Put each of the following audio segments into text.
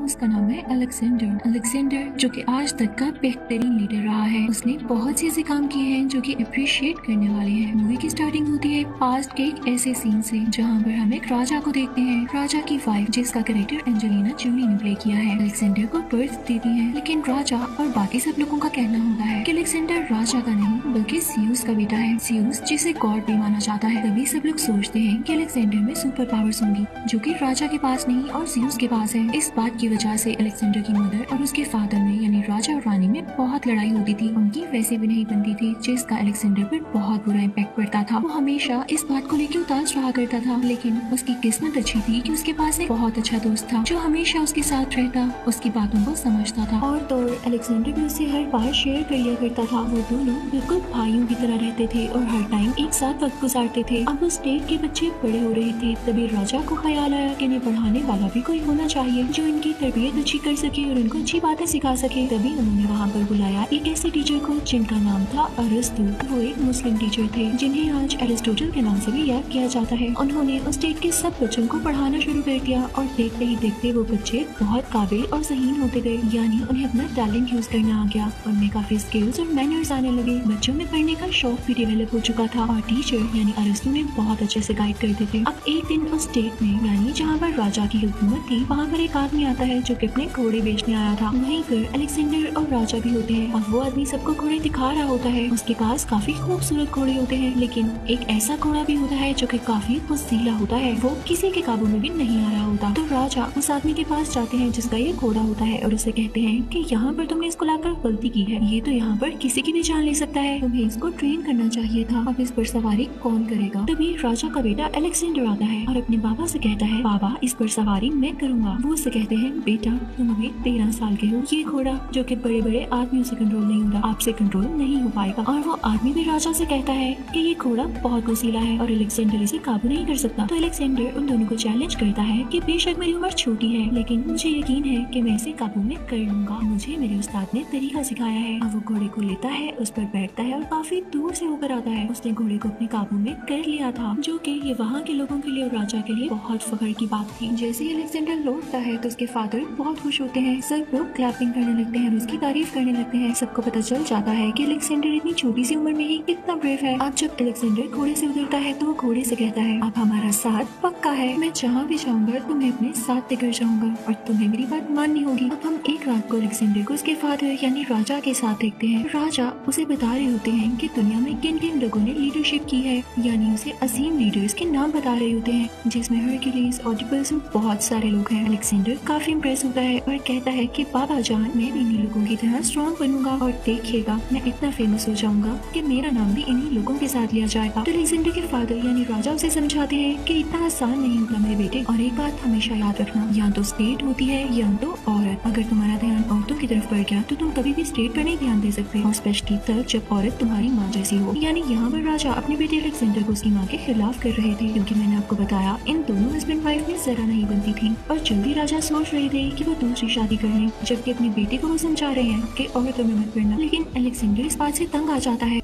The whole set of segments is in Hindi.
उसका नाम है अलेक्जेंडर। अलेक्जेंडर जो कि आज तक का बेहतरीन लीडर रहा है। उसने बहुत से ऐसे काम किए हैं जो कि अप्रिशिएट करने वाले हैं। मूवी की स्टार्टिंग होती है पास्ट के एक ऐसे सीन से जहाँ पर हम एक राजा को देखते हैं। राजा की वाइफ जिसका कैरेक्टर एंजेलिना जोली ने प्ले किया है, अलेक्जेंडर को बर्थ देती है। लेकिन राजा और बाकी सब लोगों का कहना होता है कि अलेक्जेंडर राजा का नहीं बल्कि जियूस का बेटा है। जियूस जिसे गॉड भी माना जाता है। तभी सब लोग सोचते हैं कि अलेक्जेंडर में सुपर पावर्स होंगी जो कि राजा के पास नहीं और जियूस के पास है। इस बात की वजह से अलेक्जेंडर की मदर और उसके फादर में यानी राजा और रानी में बहुत लड़ाई होती थी। उनकी वैसे भी नहीं बनती थी जिसका अलेक्जेंडर पर बहुत बुरा इम्पैक्ट पड़ता था। वो हमेशा इस बात को लेकर उदास रहा करता था, लेकिन उसकी किस्मत अच्छी थी कि उसके पास एक बहुत अच्छा दोस्त था जो हमेशा उसके साथ रहता, उसकी बातों को समझता था। और तो अलेक्जेंडर भी उससे हर बात शेयर कर लिया करता था। वो दोनों बिल्कुल भाइयों की तरह रहते थे और हर टाइम एक साथ वक्त गुजारते थे। अब उस स्टेट के बच्चे बड़े हो रहे थे, तभी राजा को ख्याल आया कि इन्हें पढ़ाने वाला भी कोई होना चाहिए जो इनकी तरबियत अच्छी कर सके और उनको अच्छी बातें सिखा सके। तभी उन्होंने वहाँ पर बुलाया एक ऐसे टीचर को जिनका नाम था अरिस्तु। वो एक मुस्लिम टीचर थे जिन्हें आज एरिस्टोटल के नाम से भी याद किया जाता है। उन्होंने उस स्टेट के सब बच्चों को पढ़ाना शुरू कर दिया और देखते ही देखते वो बच्चे बहुत काबिल और ज़हीन होते गए, यानी उन्हें अपना टैलेंट यूज करना आ गया। उनमें काफी स्किल्स और मैनर्स आने लगे। बच्चों में पढ़ने का शौक भी डेवलप हो चुका था और टीचर यानी अरिस्तु ने बहुत अच्छे से गाइड करते थे। अब एक दिन उस स्टेट में यानी जहाँ पर राजा की हुकूमत थी, वहाँ पर एक आदमी आता है जो कि अपने घोड़े बेचने आया था। वहीं पर अलेक्जेंडर और राजा भी होते हैं और वो आदमी सबको घोड़े दिखा रहा होता है। उसके पास काफी खूबसूरत घोड़े होते हैं, लेकिन एक ऐसा घोड़ा भी होता है जो कि काफी बुज़दीला होता है। वो किसी के काबू में भी नहीं आ रहा होता। तो राजा उस आदमी के पास जाते हैं जिसका ये घोड़ा होता है और उसे कहते हैं कि यहाँ पर तुमने इसको लाकर गलती की है। ये तो यहाँ पर किसी की भी जान ले सकता है। तुम्हें इसको ट्रेन करना चाहिए था। अब इस पर सवारी कौन करेगा? तभी राजा का बेटा अलेक्जेंडर आता है और अपने बाबा से कहता है, बाबा इस पर सवारी मैं करूँगा। वो उससे कहते हैं, बेटा तुम अभी 13 साल के हो। ये घोड़ा जो कि बड़े बड़े आदमियों से कंट्रोल नहीं होता, आपसे कंट्रोल नहीं हो पाएगा। और वो आदमी भी राजा से कहता है कि ये घोड़ा बहुत वसीला है और अलेक्जेंडर इसे काबू नहीं कर सकता। तो अलेक्जेंडर उन दोनों को चैलेंज करता है कि बेशक मेरी उम्र छोटी है, लेकिन मुझे यकीन है कि मैं इसे काबू में कर लूंगा। मुझे मेरे उस्ताद ने तरीका सिखाया है। और वो घोड़े को लेता है, उस पर बैठता है और काफी दूर से होकर आता है। उसने घोड़े को अपने काबू में कर लिया था, जो कि ये वहाँ के लोगों के लिए और राजा के लिए बहुत फख्र की बात थी। जैसे ही अलेक्जेंडर लौटता है तो उसके फादर बहुत खुश होते हैं। सब लोग क्लैपिंग करने लगते हैं, उसकी तारीफ करने लगते हैं। सबको पता चल जाता है कि अलेक्जेंडर इतनी छोटी सी उम्र में ही कितना ब्रेव है। अब जब अलेक्जेंडर घोड़े से उतरता है तो वो घोड़े से कहता है, अब हमारा साथ पक्का है। मैं जहाँ भी जाऊंगा तुम्हें अपने साथ लेकर जाऊंगा और तुम्हें मेरी बात माननी होगी। अब हम एक रात को अलेक्जेंडर को उसके फादर यानी राजा के साथ देखते हैं। राजा उसे बता रहे होते हैं कि दुनिया में किन किन लोगों ने लीडरशिप की है, यानी उसे अजीम लीडर्स के नाम बता रहे होते हैं, जिसमें हरक्यूलिस, ऑडिपस और बहुत सारे लोग हैं। अलेक्जेंडर काफी इम्प्रेस होता है और कहता है कि बाबा जान मैं भी इन्हीं लोगों की तरह स्ट्रॉन्ग बनूंगा और देखिएगा मैं इतना फेमस हो जाऊंगा कि मेरा नाम भी इन्हीं लोगों के साथ लिया जाएगा। तो अलेक्जेंडर के फादर यानी राजा उसे समझाते हैं कि इतना आसान नहीं होता मेरे बेटे, और एक बात हमेशा याद रखना, या तो स्टेट होती है या तो औरत। अगर तुम्हारा ध्यान औरतों की तरफ बढ़ गया तो तुम कभी भी स्टेट पर नहीं ध्यान दे सकते, और स्पेशली तब जब औरत तुम्हारी माँ जैसी हो। यानी यहाँ पर राजा अपने बेटे अलेक्जेंडर को उसकी माँ के खिलाफ कर रहे थे, क्योंकि मैंने आपको बताया इन दोनों हस्बैंड वाइफ में जरा नहीं बनती थी और जल्दी राजा सोच रहे थे कि वो दूसरी शादी कर लें, जबकि अपने बेटे को वो समझा रहे हैं कि औरतों में मत पड़ना। लेकिन अलेक्जेंडर इस बात से तंग आ जाता है।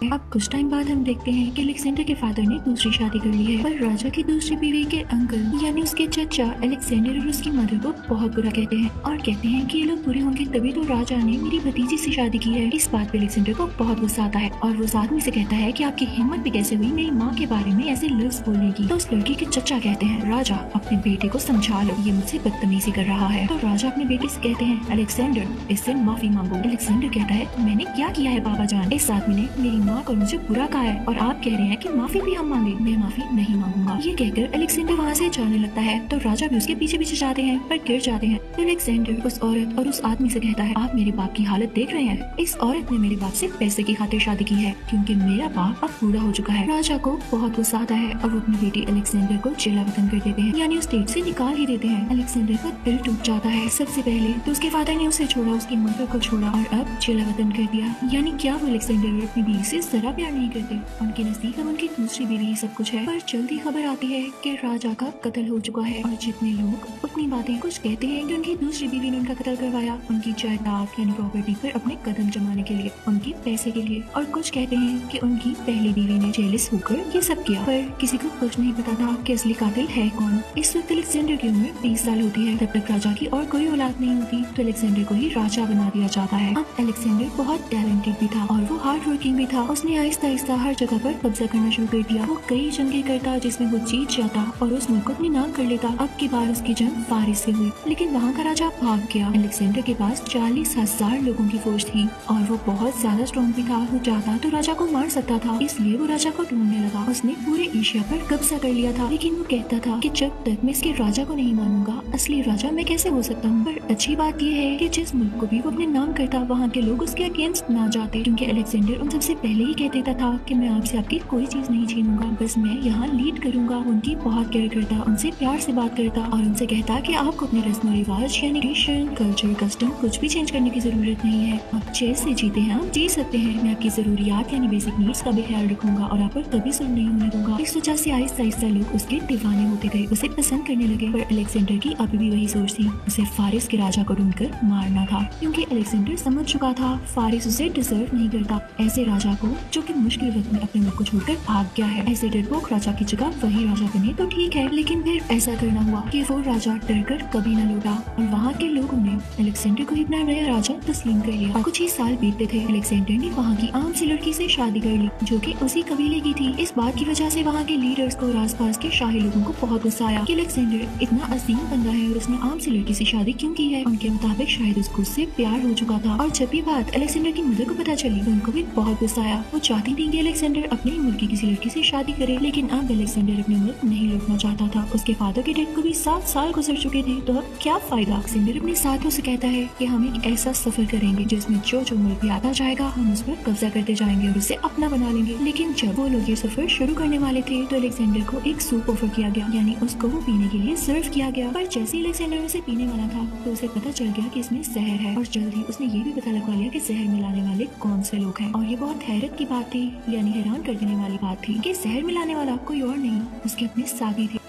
अब कुछ टाइम बाद हम देखते हैं कि अलेक्जेंडर के फादर ने दूसरी शादी कर ली है, पर राजा की दूसरी बीवी के अंकल यानी उसके चचा अलेक्जेंडर और उसकी मदर को बहुत बुरा कहते हैं और कहते हैं कि ये लोग बुरे होंगे तभी तो राजा ने मेरी भतीजी से शादी की है। इस बात पे अलेक्जेंडर को बहुत गुस्सा आता है और वो उस आदमी से कहता है कि आपकी हिम्मत भी कैसे हुई मेरी माँ के बारे में ऐसे लफ्ज बोलने की। तो उस लड़की के चचा कहते हैं, राजा अपने बेटे को समझा लो, ये मुझसे बदतमीजी कर रहा है। तो राजा अपने बेटे से कहते हैं, अलेक्जेंडर इससे माफी मांगो। अलेक्जेंडर कहता है, मैंने क्या किया है बाबा जान? इस आदमी ने मेरी माँ को मुझे बुरा कहा है और आप कह रहे हैं कि माफी भी हम मांगे। मैं माफी नहीं मांगूंगा। ये कहकर अलेक्जेंडर वहाँ से जाने लगता है तो राजा भी उसके पीछे पीछे जाते हैं पर गिर जाते हैं। तो अलेक्जेंडर उस औरत और उस आदमी से कहता है, आप मेरे बाप की हालत देख रहे हैं? इस औरत ने मेरे बाप से पैसे की खातिर शादी की है क्योंकि मेरा बाप अब बूढ़ा हो चुका है। राजा को बहुत गुस्सा आता है और वो अपनी बेटी अलेक्जेंडर को जेला वतन कर देते हैं, यानी उस स्टेट से निकाल ही देते हैं। अलेक्जेंडर का दिल टूट जाता है। सबसे पहले तो उसके फादर ने उसे छोड़ा, उसकी मदर को छोड़ा और अब जेला वतन कर दिया। यानी क्या वो अलेक्जेंडर अपनी बीवी से उनसे जरा प्यार नहीं करते। उनके नजदीक अब उनकी दूसरी बीवी ही सब कुछ है। पर जल्दी खबर आती है कि राजा का कत्ल हो चुका है और जितने लोग उतनी बातें कुछ कहते हैं कि उनकी दूसरी बीवी ने उनका कत्ल करवाया उनकी जायदाद यानी प्रॉपर्टी पर अपने कदम जमाने के लिए, उनके पैसे के लिए, और कुछ कहते हैं कि उनकी पहली बीवी ने जेलिस होकर ये सब किया। पर किसी को कुछ नहीं पता था कि असली कातिल है कौन। इस वक्त अलेक्जेंडर की उम्र 20 साल होती है। तब तक राजा की और कोई औलाद नहीं होती तो अलेक्जेंडर को ही राजा बना दिया जाता है। अब अलेक्जेंडर बहुत टैलेंटेड भी था और वो हार्ड वर्किंग भी था। उसने आहिस्ता आहिस्ता हर जगह पर कब्जा करना शुरू कर दिया। वो कई जंगें करता जिसमें वो जीत जाता और उस मुल्क को अपने नाम कर लेता। अब की बार उसकी जंग फारिस से हुई, लेकिन वहाँ का राजा भाग गया। अलेक्जेंडर के पास 40,000 लोगों की फौज थी और वो बहुत ज्यादा स्ट्रॉन्ग भी था। वो चाहता तो राजा को मार सकता था, इसलिए वो राजा को ढूंढने लगा। उसने पूरे एशिया पर कब्जा कर लिया था, लेकिन वो कहता था कि जब तक मैं इसके राजा को नहीं मानूंगा असली राजा मैं कैसे हो सकता हूँ। पर अच्छी बात यह है कि जिस मुल्क को भी वो अपने नाम करता वहाँ के लोग उसके अगेंस्ट ना जाते, क्योंकि अलेक्जेंडर उन सबसे पहले ही कह देता था कि मैं आपसे आपकी कोई चीज नहीं छीनूंगा, बस मैं यहाँ लीड करूंगा। उनकी बहुत केयर करता, उनसे प्यार से बात करता और उनसे कहता कि आपको अपने रस्म रिवाज यानी ट्रेडिशन, कल्चर, कस्टम कुछ भी चेंज करने की जरूरत नहीं है। आप जैसे जीते हैं आप जी सकते हैं। मैं आपकी जरूरियात यानी बेसिक नीड्स का भी ख्याल रखूंगा और आप पर कभी जुल्म नहीं होने दूंगा। इस वजह से आहिस्ता आहिस्ता लोग उसके दीवाने होते गए, उसे पसंद करने लगे। पर अलेक्जेंडर की अभी भी वही सोच थी, उसे फारिस के राजा को ढूंढकर मारना था, क्योंकि अलेक्जेंडर समझ चुका था फारिस उसे डिजर्व नहीं करता। ऐसे राजा को जो कि मुश्किल वक्त में अपने मुल्क को छोड़कर भाग गया है। ऐसे डरपोक राजा की जगह वही राजा बने तो ठीक है, लेकिन फिर ऐसा करना हुआ कि वो राजा डरकर कभी न लौटा और वहाँ के लोगों ने अलेक्जेंडर को अपना नया राजा तस्लीम कर लिया। कुछ ही साल बीतते थे, अलेक्जेंडर ने वहाँ की आम सी लड़की से शादी कर ली जो कि उसी कबीले की थी। इस बात की वजह से वहाँ के लीडर्स को और आसपास के शाही लोगों को बहुत गुस्सा आया कि अलेक्जेंडर इतना अजीम बंदा है और उसने आम सी लड़की से शादी क्यों की है। उनके मुताबिक शायद उसको उससे प्यार हो चुका था। और जब ये बात अलेक्जेंडर की मदर को पता चली तो उनको भी बहुत गुस्सा आया। वो चाहती थी कि अलेक्जेंडर अपने ही मुल्क की किसी लड़की से शादी करे, लेकिन अब अलेक्जेंडर अपने मुल्क नहीं लौटना चाहता था। उसके फादर के डेथ को भी 7 साल गुजर चुके थे, तो अब क्या फायदा। अलेक्जेंडर अपने साथियों से कहता है कि हम एक ऐसा सफर करेंगे जिसमें जो जो मुल्क भी आता जाएगा हम उस पर कब्जा करते जाएंगे और उसे अपना बना लेंगे। लेकिन जब वो लोग ये सफर शुरू करने वाले थे तो अलेक्जेंडर को एक सूप ऑफर किया गया, यानी उसको वो पीने के लिए सर्व किया गया। पर जैसे अलेक्जेंडर उसे पीने वाला था तो उसे पता चल गया कि इसमें जहर है, और जल्दी उसने ये भी पता लगवा लिया कि जहर मिलाने वाले कौन से लोग हैं। और ये बहुत हैरत की बात थी, यानी हैरान कर देने वाली बात थी कि जहर मिलाने वाला कोई और नहीं उसके अपने साथी थे।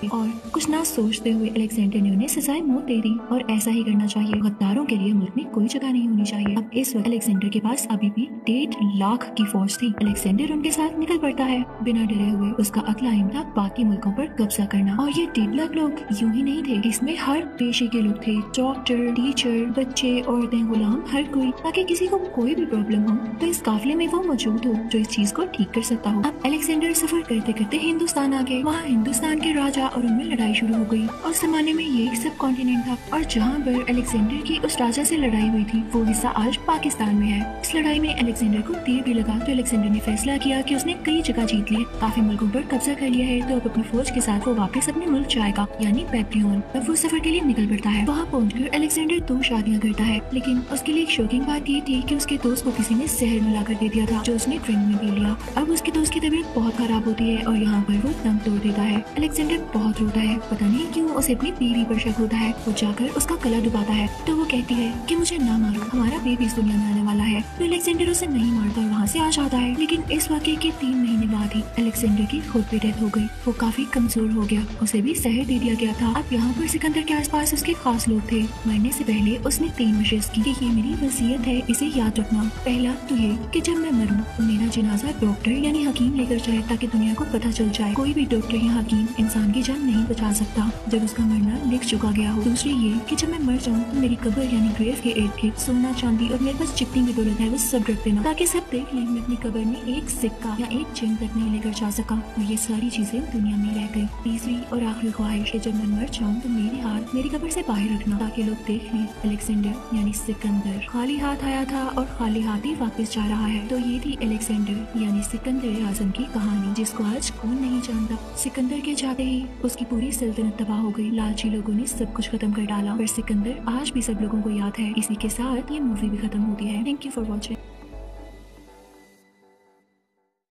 और कुछ ना सोचते हुए अलेक्जेंडर ने उन्हें सजाए मौत दे दी, और ऐसा ही करना चाहिए। गद्दारों के लिए मुल्क में कोई जगह नहीं होनी चाहिए। अब इस वक्त अलेक्जेंडर के पास अभी भी 1.5 लाख की फौज थी। अलेक्जेंडर उनके साथ निकल पड़ता है बिना डरे हुए। उसका अगला एम था बाकी मुल्कों पर कब्जा करना। और ये 1.5 लाख लोग यूं ही नहीं थे, इसमें हर पेशे के लोग थे, डॉक्टर, टीचर, बच्चे, औरतें, गुलाम, हर कोई, ताकि किसी को कोई भी प्रॉब्लम हो तो इस काफिले में वो मौजूद हो जो इस चीज को ठीक कर सकता हो। अब अलेक्जेंडर सफर करते करते हिंदुस्तान आ गए। वहाँ हिंदुस्तान के राजा और उनमें लड़ाई शुरू हो गई। और जमाने में ये एक सब कॉन्टिनेंट था, और जहाँ पर अलेक्जेंडर की उस राजा से लड़ाई हुई थी वो हिस्सा आज पाकिस्तान में है। इस लड़ाई में अलेक्जेंडर को तीर भी लगा, तो अलेक्जेंडर ने फैसला किया कि उसने कई जगह जीत लिए, काफी मुल्कों पर कब्जा कर लिया है, तो अब अपनी फौज के साथ वो वापस अपने मुल्क जाएगा, यानी बेबीलोन। अब वो सफर के लिए निकल पड़ता है। वहाँ पहुंचकर अलेक्जेंडर 2 शादियां करता है, लेकिन उसके लिए एक शॉकिंग बात ये थी कि उसके दोस्त को किसी ने जहर मिलाकर दे दिया था, जो उसने ड्रिंक में पी लिया। अब उसके दोस्त की तबीयत बहुत खराब होती है और यहाँ पर वो दम तोड़ देता है। अलेक्जेंडर बहुत रोता है, पता नहीं क्यों उसे अपनी बीवी पर शक होता है। वो जाकर उसका गला दबाता है तो वो कहती है कि मुझे ना मारो, हमारा बेबी इस दुनिया में आने वाला है। तो अलेक्जेंडर उसे नहीं मारता और वहाँ से आ जाता है। लेकिन इस वाक़ये के 3 महीने बाद ही अलेक्जेंडर की खुद भी डेथ हो गई। वो काफी कमजोर हो गया, उसे भी जहर दे दिया गया था। अब यहाँ पर सिकंदर के आसपास उसके खास लोग थे। मरने से पहले उसने 3 विशेष की कि ये मेरी वसीयत है, इसे याद रखना। पहला तो ये कि जब मैं मरूं तो मेरा जनाजा डॉक्टर यानी हकीम लेकर जाए, ताकि दुनिया को पता चल जाए कोई भी डॉक्टर या हकीम इंसान की जान नहीं बचा सकता जब उसका मरना लिख चुका गया हो। दूसरी ये कि जब मैं मर जाऊं तो मेरी कब्र यानी ग्रेव के इर्द गिर्द सोना, चांदी और मेरे पास जितनी भी दौलत है वो सब रख देना, ताकि सब देख लें मैं अपनी कब्र में एक सिक्का या एक चिन्ह तक नहीं लेकर जा सका, और ये सारी चीजें दुनिया में रह गई। तीसरी और आखिरी ख्वाहिश है जब मैं मर जाऊं तो मेरे हाथ मेरी कब्र से बाहर रखना, ताकि लोग देख लें अलेक्जेंडर यानी सिकंदर खाली हाथ आया था और खाली हाथ ही वापस जा रहा है। तो ये थी अलेक्जेंडर यानी सिकंदर आजम की कहानी, जिसको आज कौन नहीं जानता। सिकंदर के जाते ही उसकी पूरी सल्तनत तबाह हो गई। लालची लोगों ने सब कुछ खत्म कर डाला, पर सिकंदर आज भी सब लोगों को याद है। इसी के साथ ये मूवी भी खत्म होती है। Thank you for watching.